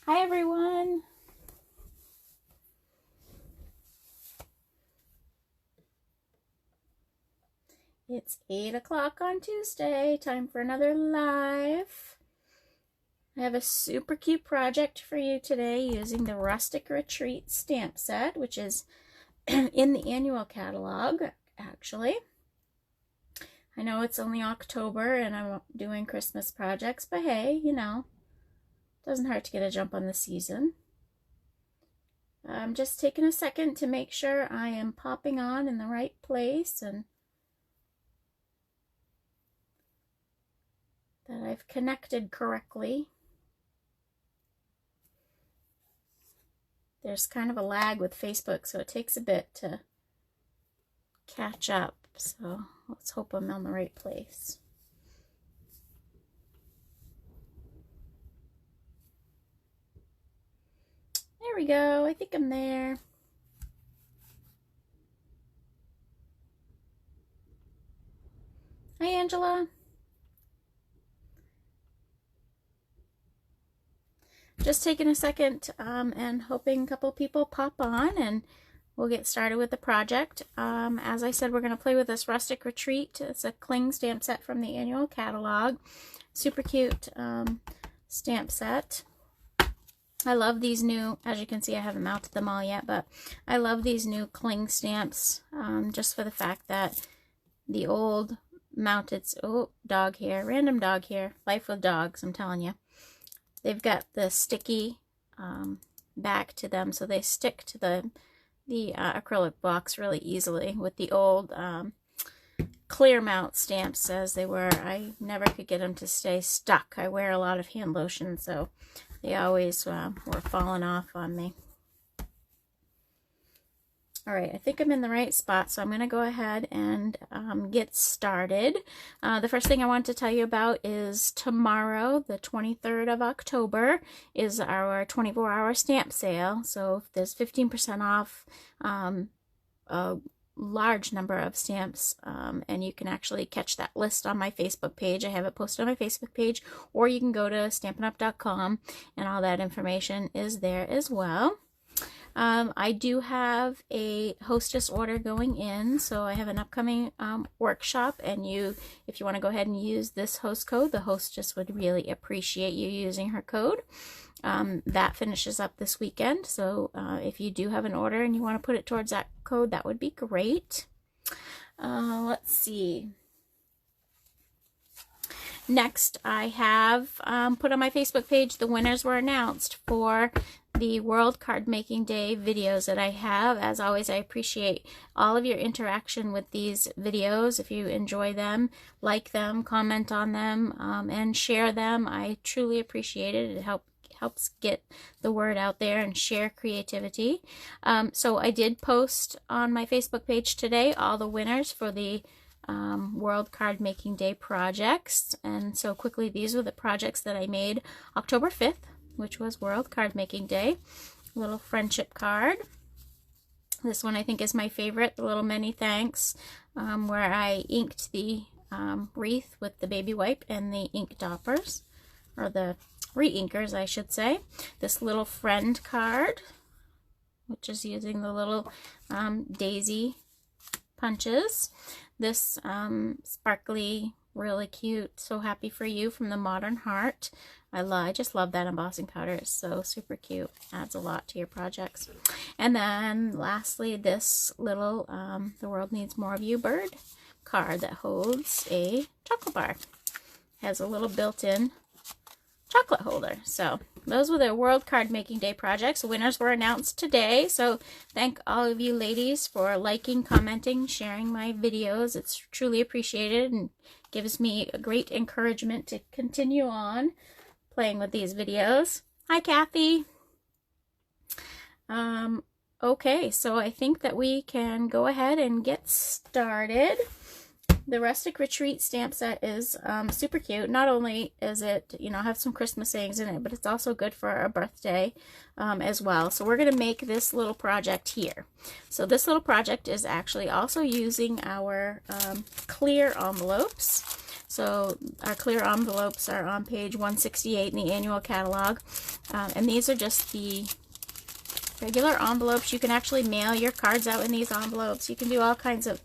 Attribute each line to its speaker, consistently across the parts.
Speaker 1: Hi everyone. It's 8 o'clock on Tuesday. Time for another live. I have a super cute project for you today using the Rustic Retreat stamp set, which is in the annual catalog, actually. I know it's only October and I'm doing Christmas projects, but hey, you know, it doesn't hurt to get a jump on the season. I'm just taking a second to make sure I am popping on in the right place and that I've connected correctly. There's kind of a lag with Facebook, so it takes a bit to catch up. So let's hope I'm on the right place. There we go. I think I'm there. Hi, Angela. Just taking a second and hoping a couple people pop on and we'll get started with the project. As I said, we're going to play with this Rustic Retreat. It's a cling stamp set from the annual catalog. Super cute stamp set. I love these new, as you can see, I haven't mounted them all yet, but I love these new cling stamps just for the fact that the old mounted, oh, dog hair, random dog hair, life with dogs, I'm telling you. They've got the sticky back to them, so they stick to the acrylic box really easily. With the old clear mount stamps as they were, I never could get them to stay stuck. I wear a lot of hand lotion, so they always were falling off on me. All right, I think I'm in the right spot, so I'm going to go ahead and get started. The first thing I want to tell you about is tomorrow, the 23rd of October, is our 24-hour stamp sale. So there's 15% off a large number of stamps, and you can actually catch that list on my Facebook page. I have it posted on my Facebook page, or you can go to stampinup.com, and all that information is there as well. I do have a hostess order going in, so I have an upcoming workshop, and if you want to go ahead and use this host code, the hostess would really appreciate you using her code. That finishes up this weekend, so if you do have an order and you want to put it towards that code, that would be great. Let's see. Next, I have put on my Facebook page, the winners were announced for the World Card Making Day videos that I have. As always, I appreciate all of your interaction with these videos. If you enjoy them, like them, comment on them, and share them. I truly appreciate it. It helps get the word out there and share creativity. So I did post on my Facebook page today all the winners for the World Card Making Day projects. And so quickly, these were the projects that I made October 5th, which was World Card Making Day. Little friendship card. This one I think is my favorite, the little many thanks, where I inked the wreath with the baby wipe and the ink doppers, or the re-inkers, I should say. This little friend card, which is using the little daisy punches. This sparkly, really cute, so happy for you from the Modern Heart. I just love that embossing powder. It's so super cute. Adds a lot to your projects. And then lastly, this little The World Needs More of You bird card that holds a chocolate bar. Has a little built-in chocolate holder. So those were the World Card Making Day projects. The winners were announced today. So thank all of you ladies for liking, commenting, sharing my videos. It's truly appreciated and gives me a great encouragement to continue on playing with these videos. Hi, Kathy. Okay, so I think that we can go ahead and get started. The Rustic Retreat stamp set is super cute. Not only is it, have some Christmas sayings in it, but it's also good for a birthday as well. So we're going to make this little project here. So this little project is actually also using our clear envelopes. So our clear envelopes are on page 168 in the annual catalog. And these are just the regular envelopes. You can actually mail your cards out in these envelopes. You can do all kinds of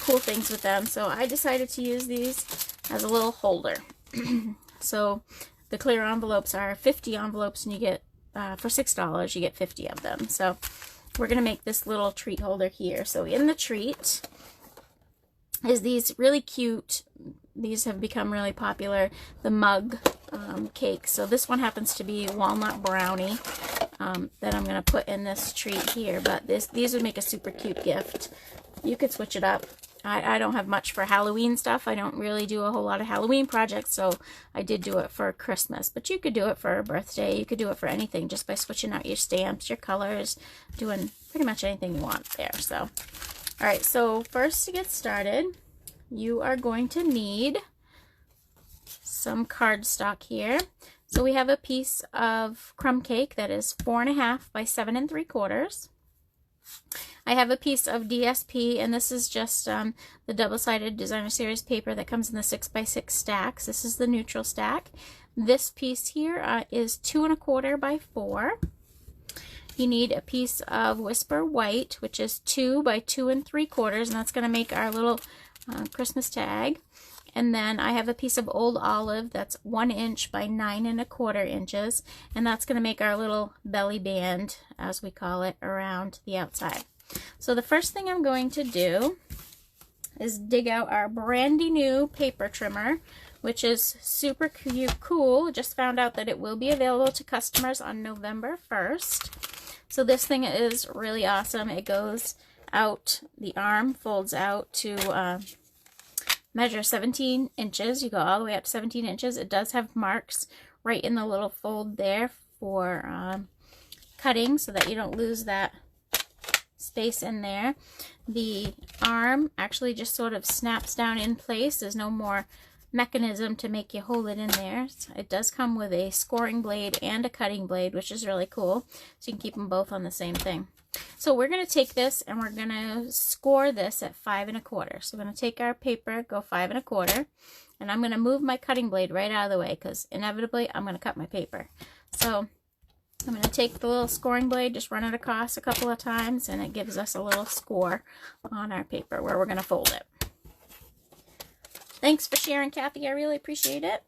Speaker 1: cool things with them. So I decided to use these as a little holder. So the clear envelopes are 50 envelopes, and you get, for $6, you get 50 of them. So we're going to make this little treat holder here. So in the treat is these really cute, these have become really popular, the mug cakes. So this one happens to be walnut brownie that I'm going to put in this treat here. But these would make a super cute gift. You could switch it up. I don't have much for Halloween stuff. I don't really do a whole lot of Halloween projects, so I did do it for Christmas. But you could do it for a birthday. You could do it for anything just by switching out your stamps, your colors, doing pretty much anything you want there. So, all right, so first to get started, you are going to need some cardstock here. So we have a piece of crumb cake that is 4.5 by 7 3/4. I have a piece of DSP, and this is just the double-sided designer series paper that comes in the 6x6 stacks. This is the neutral stack. This piece here is 2 1/4 by 4. You need a piece of Whisper White, which is 2 by 2 3/4, and that's going to make our little Christmas tag. And then I have a piece of Old Olive that's 1 inch by 9 1/4 inches, and that's going to make our little belly band, as we call it, around the outside. So the first thing I'm going to do is dig out our brandy new paper trimmer, which is super cool. Just found out that it will be available to customers on November 1st. So this thing is really awesome. It goes out, the arm folds out to measure 17 inches. You go all the way up to 17 inches. It does have marks right in the little fold there for cutting so that you don't lose that space in there. The arm actually just sort of snaps down in place. There's no more mechanism to make you hold it in there. So it does come with a scoring blade and a cutting blade, which is really cool. So you can keep them both on the same thing. So we're going to take this and we're going to score this at 5 1/4. So we're going to take our paper, go 5 1/4, and I'm going to move my cutting blade right out of the way because inevitably I'm going to cut my paper. So I'm going to take the little scoring blade, just run it across a couple of times, and it gives us a little score on our paper where we're going to fold it. Thanks for sharing, Kathy. I really appreciate it.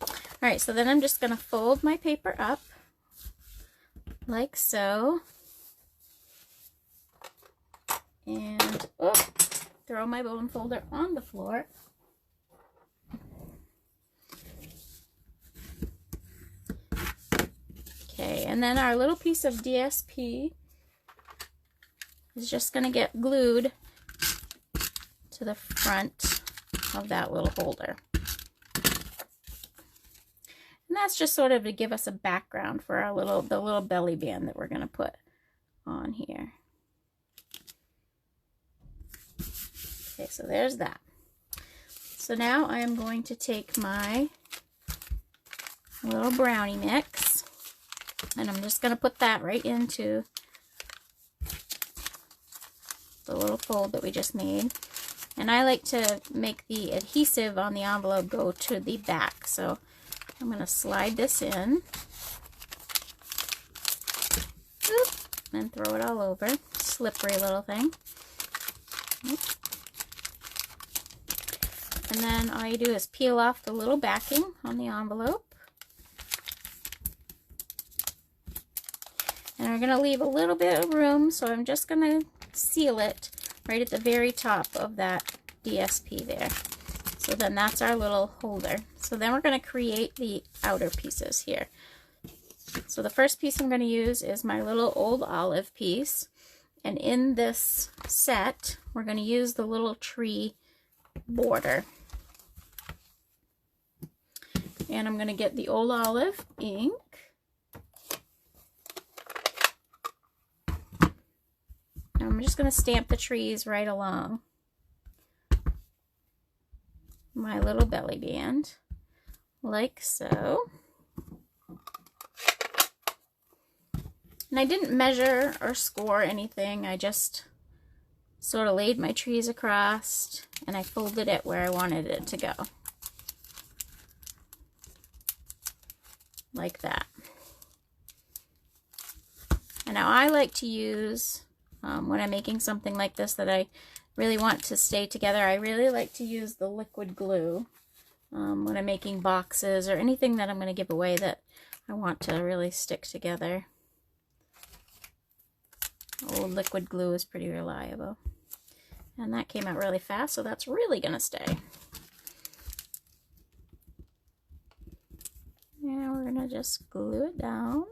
Speaker 1: All right, so then I'm just going to fold my paper up like so. And throw my bone folder on the floor. Okay, and then our little piece of DSP is just going to get glued to the front of that little holder. And that's just sort of to give us a background for our the little belly band that we're going to put on here. Okay, so there's that. So now I am going to take my little brownie mix, and I'm just going to put that right into the little fold that we just made. And I like to make the adhesive on the envelope go to the back. So I'm going to slide this in and throw it all over. Slippery little thing. And then all you do is peel off the little backing on the envelope. And we're going to leave a little bit of room, so I'm just going to seal it right at the very top of that DSP there. So then that's our little holder. So then we're going to create the outer pieces here. So the first piece I'm going to use is my little Old Olive piece. And in this set, we're going to use the little tree border. And I'm going to get the Old Olive ink. And I'm just going to stamp the trees right along my little belly band, like so. And I didn't measure or score anything. I just sort of laid my trees across and I folded it where I wanted it to go. like that. And now I like to use, when I'm making something like this that I really want to stay together, I really like to use the liquid glue when I'm making boxes or anything that I'm going to give away that I want to really stick together. Old liquid glue is pretty reliable. And that came out really fast, so that's really going to stay. Now we're going to just glue it down.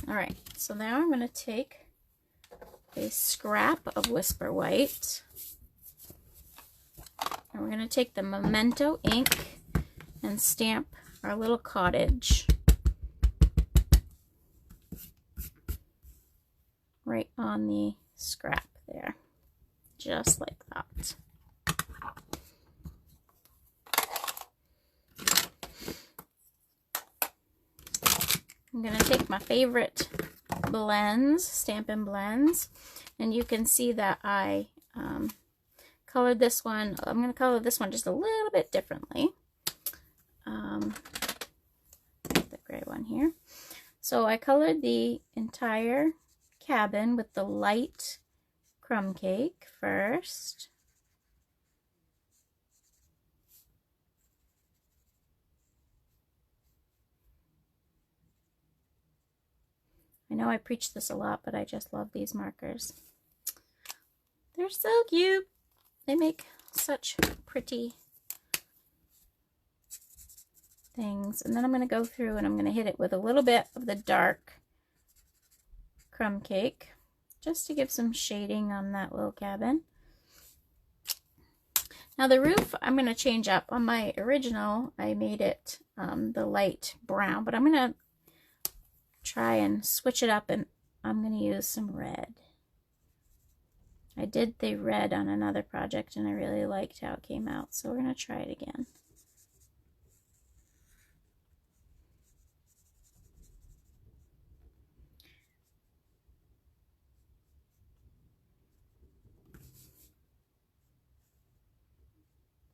Speaker 1: Alright, so now I'm going to take a scrap of Whisper White, and we're going to take the Memento ink and stamp our little cottage right on the scrap there, just like that. I'm going to take my favorite blends, Stampin' blends, and you can see that I colored this one. I'm going to color this one just a little bit differently. The gray one here. So I colored the entire cabin with the light crumb cake first. I know I preach this a lot, but I just love these markers. They're so cute. They make such pretty things. And then I'm going to go through and I'm going to hit it with a little bit of the dark crumb cake, just to give some shading on that little cabin. Now the roof I'm going to change up. On my original, I made it the light brown, but I'm going to try and switch it up, and I'm going to use some red. I did the red on another project and I really liked how it came out, so we're going to try it again.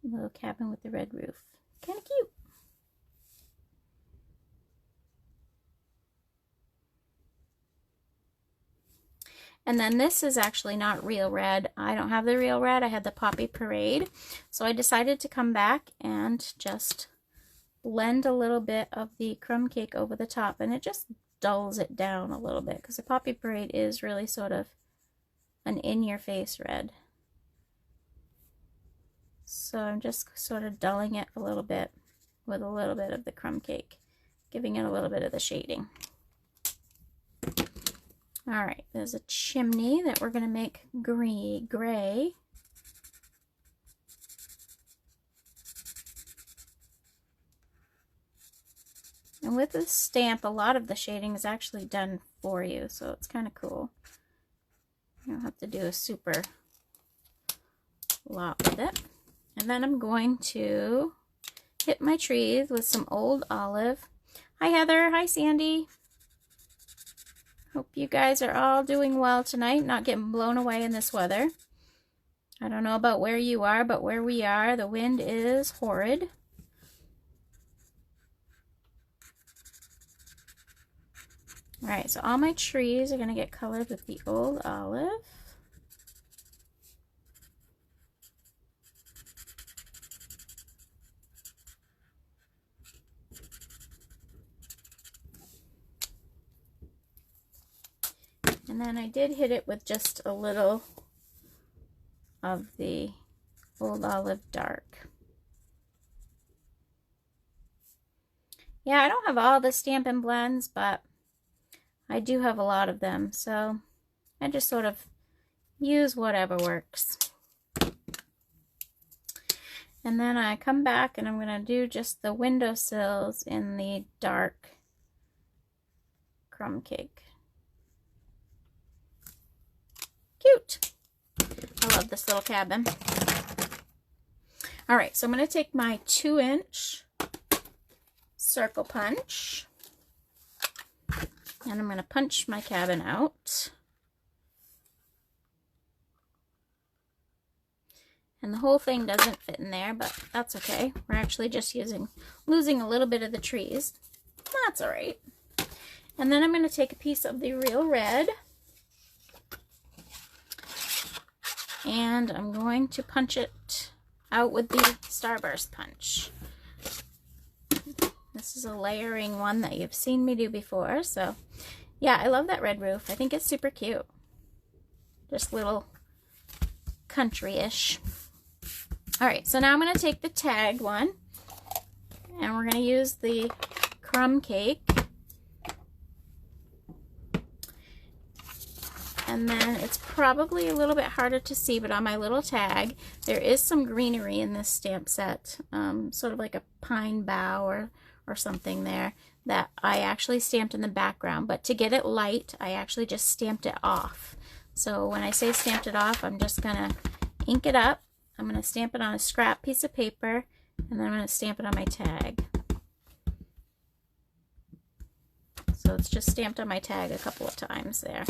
Speaker 1: Little cabin with the red roof. Kind of cute. And then this is actually not real red. I don't have the real red. I had the Poppy Parade. So I decided to come back and just blend a little bit of the crumb cake over the top. And it just dulls it down a little bit, because the Poppy Parade is really sort of an in-your-face red. So I'm just sort of dulling it a little bit with a little bit of the crumb cake, giving it a little bit of the shading. All right, there's a chimney that we're going to make gray. And with this stamp, a lot of the shading is actually done for you, so it's kind of cool. You don't have to do a super lot with it. And then I'm going to hit my trees with some Old Olive. Hi Heather, hi Sandy. Hope you guys are all doing well tonight, not getting blown away in this weather. I don't know about where you are, but where we are, the wind is horrid. All right, so all my trees are going to get colored with the Old Olive. And then I did hit it with just a little of the Old Olive Dark. Yeah, I don't have all the Stampin' blends, but I do have a lot of them, so I just sort of use whatever works. And then I come back and I'm going to do just the windowsills in the dark crumb cake. Cute. I love this little cabin. All right, so I'm going to take my 2-inch circle punch and I'm going to punch my cabin out. And the whole thing doesn't fit in there, but that's okay. We're actually just losing a little bit of the trees. That's all right. And then I'm going to take a piece of the real red, and I'm going to punch it out with the Starburst punch. This is a layering one that you've seen me do before. So yeah, I love that red roof. I think it's super cute. Just little country-ish. All right, so now I'm going to take the tag one, and we're going to use the crumb cake. And then it's probably a little bit harder to see, but on my little tag, there is some greenery in this stamp set, sort of like a pine bough or something there that I actually stamped in the background. But to get it light, I actually just stamped it off. So when I say stamped it off, I'm just going to ink it up. I'm going to stamp it on a scrap piece of paper, and then I'm going to stamp it on my tag. So it's just stamped on my tag a couple of times there.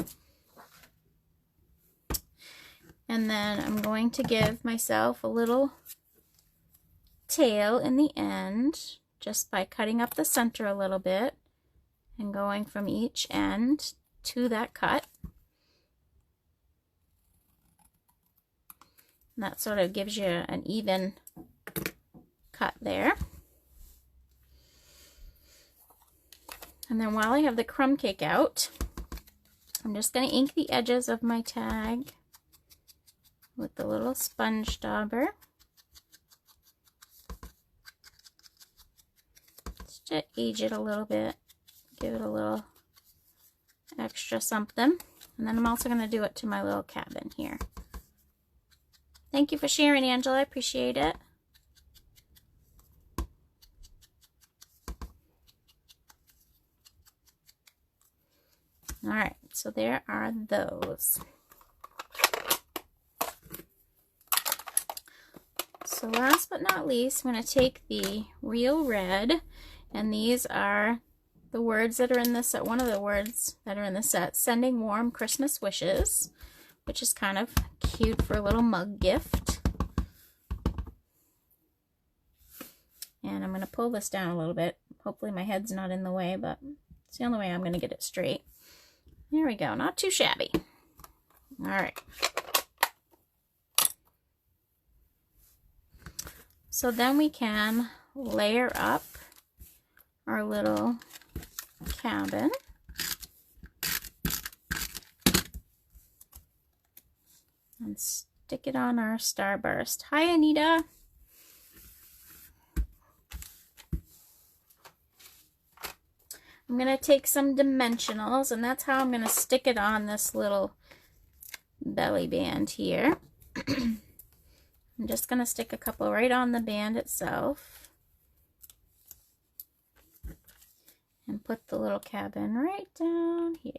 Speaker 1: And then I'm going to give myself a little tail in the end, just by cutting up the center a little bit and going from each end to that cut. And that sort of gives you an even cut there. And then while I have the crumb cake out, I'm just going to ink the edges of my tag with the little sponge dauber. Just to age it a little bit, give it a little extra something. And then I'm also going to do it to my little cabin here. Thank you for sharing, Angela. I appreciate it. All right, so there are those. So last but not least, I'm going to take the real red, and these are the words that are in the set, one of the words that are in the set, sending warm Christmas wishes, which is kind of cute for a little mug gift. And I'm going to pull this down a little bit. Hopefully my head's not in the way, but it's the only way I'm going to get it straight. There we go, not too shabby. All right. So then we can layer up our little cabin. And stick it on our Starburst. Hi, Anita. I'm going to take some dimensionals, and that's how I'm going to stick it on this little belly band here. I'm just going to stick a couple right on the band itself. And put the little cabin right down here.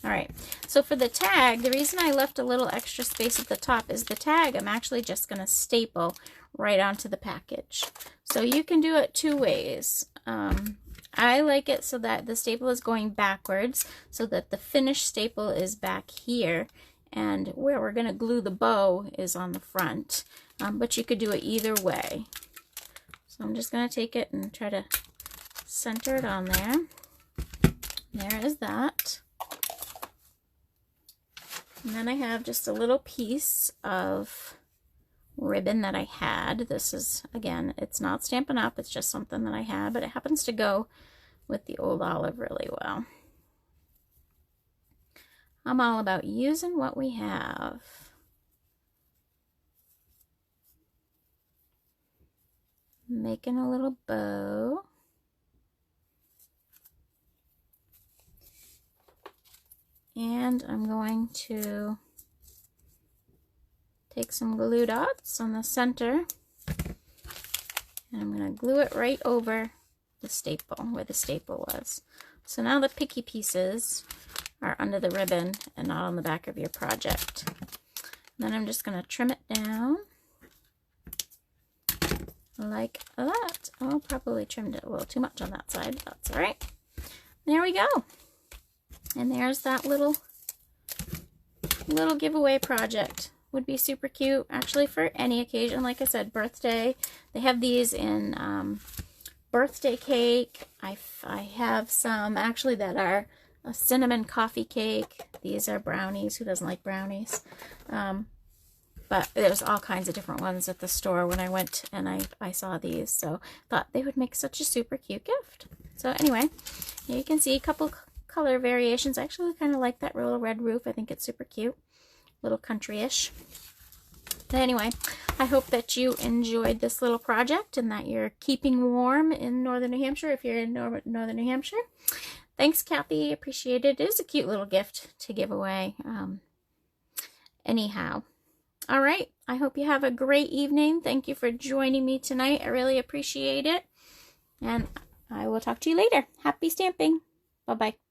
Speaker 1: Alright, so for the tag, the reason I left a little extra space at the top is the tag I'm actually just going to staple right onto the package. So you can do it two ways. I like it so that the staple is going backwards, so that the finished staple is back here, and where we're going to glue the bow is on the front. But you could do it either way. So I'm just going to take it and try to center it on there. There is that. And then I have just a little piece of ribbon that I had. This is, again, it's not Stampin' Up, it's just something that I had, but it happens to go with the old olive really well. I'm all about using what we have. Making a little bow. And I'm going to take some glue dots on the center, and I'm going to glue it right over the staple, where the staple was. So now the picky pieces are under the ribbon and not on the back of your project. And then I'm just going to trim it down like that. Oh, probably trimmed it a little too much on that side, but that's all right. There we go. And there's that little giveaway project would be super cute, actually, for any occasion. Like I said, birthday. They have these in birthday cake. I have some actually that are a cinnamon coffee cake. These are brownies. Who doesn't like brownies? But there's all kinds of different ones at the store when I went and I saw these. So thought they would make such a super cute gift. So anyway, here you can see a couple color variations. I actually kind of like that little red roof. I think it's super cute. A little country-ish. But anyway, I hope that you enjoyed this little project and that you're keeping warm in northern New Hampshire if you're in northern New Hampshire. Thanks, Kathy. Appreciate it. It is a cute little gift to give away. Anyhow. All right. I hope you have a great evening. Thank you for joining me tonight. I really appreciate it. And I will talk to you later. Happy stamping. Bye-bye.